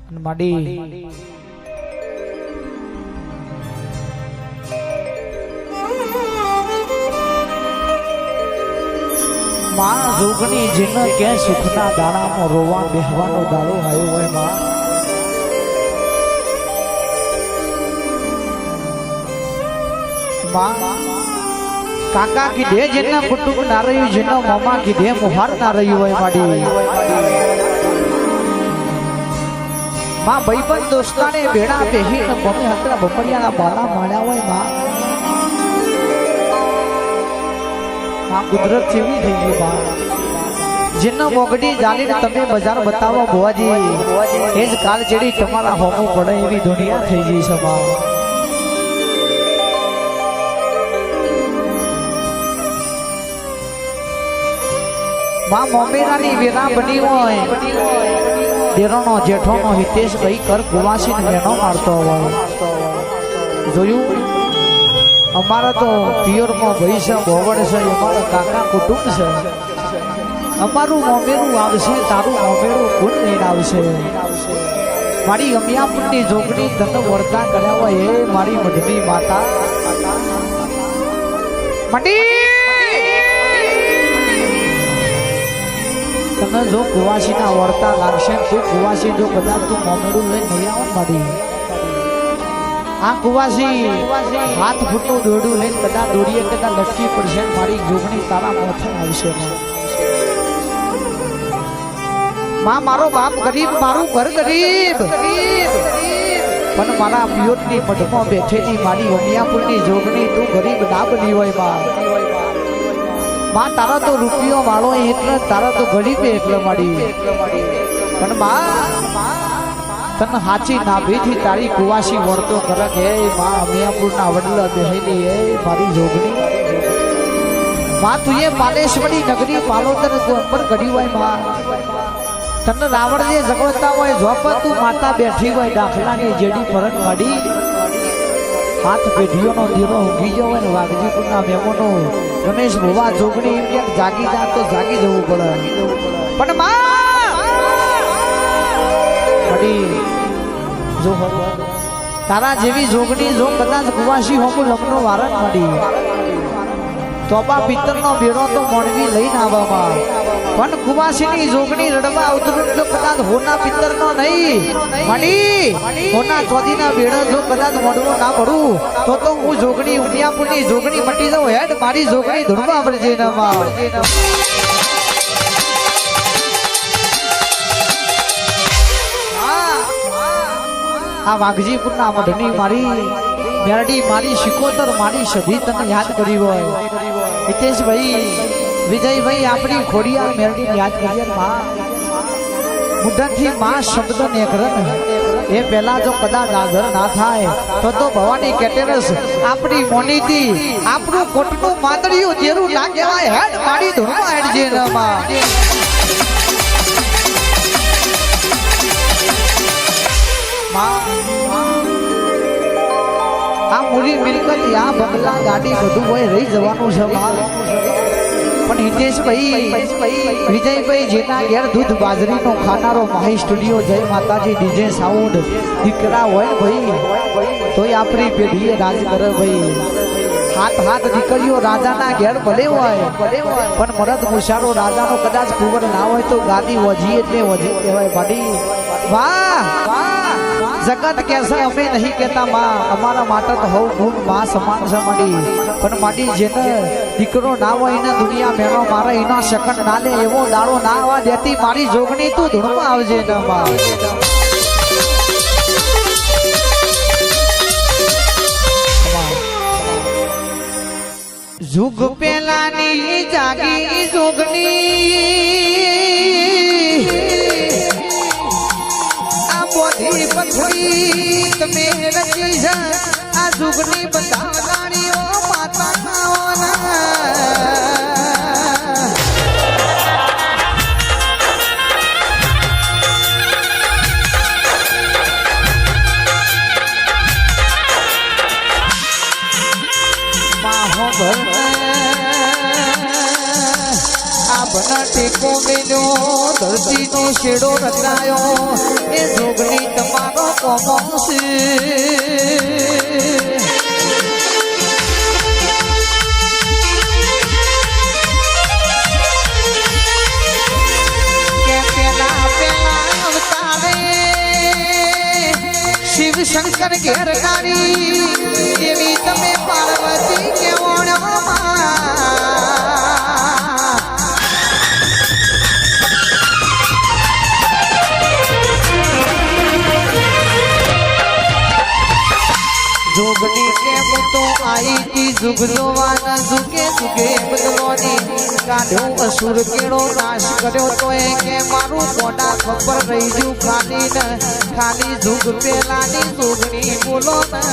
માડી માં જોગણી જીન કે સુખના દાણામાં રોવા બેહવાનો દાડો આવ્યો હોય માં કાકા કીધે જેના કુટુંબ ના રહ્યું જેના મામા કીધે મુહાર ના રહ્યું હોય માડી માં ભાઈબંધ દોસ્તાને ભેડા બેહીને બમે હકરા બપડિયાના બાલા માળ્યા હોય માં કુદરત જેવી થઈ ગઈ માં જેનો મોગડી જાલીને તમે બજાર બતાવો ભુવાજી એ જ કાલ જેડી તમારા હોમો પડે એવી દુનિયા થઈ ગઈ છે માં મોમેરાની વેરા બની હોય દેરોનો જેઠોનો હિતેશ ભાઈ કર કુવાસીને મેનો મારતો હોય જોયું અમારા તો પિયરમાં ભાઈ છે બોવડ છે અમારા કાકા કુટુંબ છે અમારું મોમેરું આવશે તારું મોમેરું કોણ લઈને આવશે મારી અમિયાપુરની જોગણી તને વર્તા કર્યા હોય એ મારી મઢની માતા મઢી તને જો કુવાસીના વર્તા લાગશે તું કુવાસી જો કદાચ તું મોમેરું લઈને નહીં આવો મારી આ કુવાસી હાથ ફૂટનું દોરડું લઈને કદાચ દોડીએ કદાચ લટકી પડશે મારી જોગણી તારા મોથે આવશે માં મારો બાપ ગરીબ મારું ઘર ગરીબ પણ મારા પિયોરની મઢમાં બેઠેલી મારી હોમિયાપુરની જોગણી તું ગરીબ ના બની હોય માં તારા તો રૂપિયો વાળો એટલે તારા તો ગરીબે એટલે મારી પણ માં તને હાચી નાભીથી તારી કુવાસી વર્તો કરે કે માં અમિયાપુરના વડલા બેહેલી એ મારી જોગણી માં તું એ પાલેશ્વરી નગરી પાલોતર તું અંબર કરી હોય માં તને રાવણ જે જગવતા હોય જોપ તું માતા બેઠી હોય દાખલાની જેડી ફરક માડી હાથ પેઢીઓનો દીરો ઊંઘી ગયો હોય ને વાઘજીપુરના મેમોનો રમેશ ભુવા જોગણી એમ ક્યાંક જાગી જા તો જાગી જવું પડે પણ જો તારા જેવી જોગણી જો કદાચ કુવાસી હોમું લગ્નો વારત મળી તોબા પિત્તરનો બેડો તો મોણવી લઈને આવવામાં પણ કુવાસીની જોગણી રડવા ઉતરું જો કદાચ હોના પિત્તરનો નહીં મળી હોના ચોદીના બેડો જો કદાચ મોડવો ના પડું તો હું જોગણી ઉમિયાપુરની જોગણી મટી જાઉં હેડ મારી જોગણી ધૂળવા પડશે આ વાઘજીપુરના મઢની મારી મેરડી મારી શિકોતર મારી સધી તને યાદ કરી હોય હિતેશભાઈ વિજયભાઈ આપણી ખોડિયાર મેરડી યાદ કરીએ માં મુઢાથી માં શબ્દ નેકરન એ પહેલા જો કદાચ આદર ના થાય તો ભવાની કેટેરસ આપણી મોનીથી આપણું કોટનું માતડિયું જેરું ના કહેવાય હેડ મારી ધૂળમાં હેડ જે માં આ મૂડી મિલકત આ બંગલા ગાડી બધું હોય રહી જવાનું છે પણ હિતેશભાઈ વિજયભાઈ જેના ઘેર દૂધ બાજરીનો ખાનારો માહી સ્ટુડિયો જય માતાજી ડીજે સાઉન્ડ દીકરા હોય ભાઈ તોય આપણી પેઢીએ રાજ કરે ભાઈ હાથ દીકરીઓ રાજાના ઘેર ભલે હોય પણ મરદ મુશારો રાજાનો કદાચ કુંવર ના હોય તો ગાદી વજી એટલે વજી કહેવાય ભાડી વાહ જગત કેસા અમે નહીં કહેતા માં અમારા માટે તો હવ ગુણ માં સમાન છે માડી પણ માડી જેને દીકરો ના હોય એને દુનિયા મેનો મારે એનો શકન ના લે એવો દાડો ના આવવા દેતી મારી જોગણી તું ધૂળમાં આવજે ને માં જુગ પેલાની જાગી જોગણી બોધી પથરી તમે રચી છે આ જુગની બતાવણીઓ માતા માહો ભર ટેકો મેલ્યો ધરતીનો શેડો રચાયો એ જોગણી કોમોસી શિવ શંકર ઘેર કાઢી એવી તમે પાર્વતી જોગની કેમ તો આઈ તી જુગ જોવાના જુગે જુગે બદલોની કાઢ્યો અસુર કેળો નાશ કર્યો તો એ કે મારું કોડા ખબર રહી જુ ખાલી ને ખાલી જુગ પેલાની જોગની બોલો ને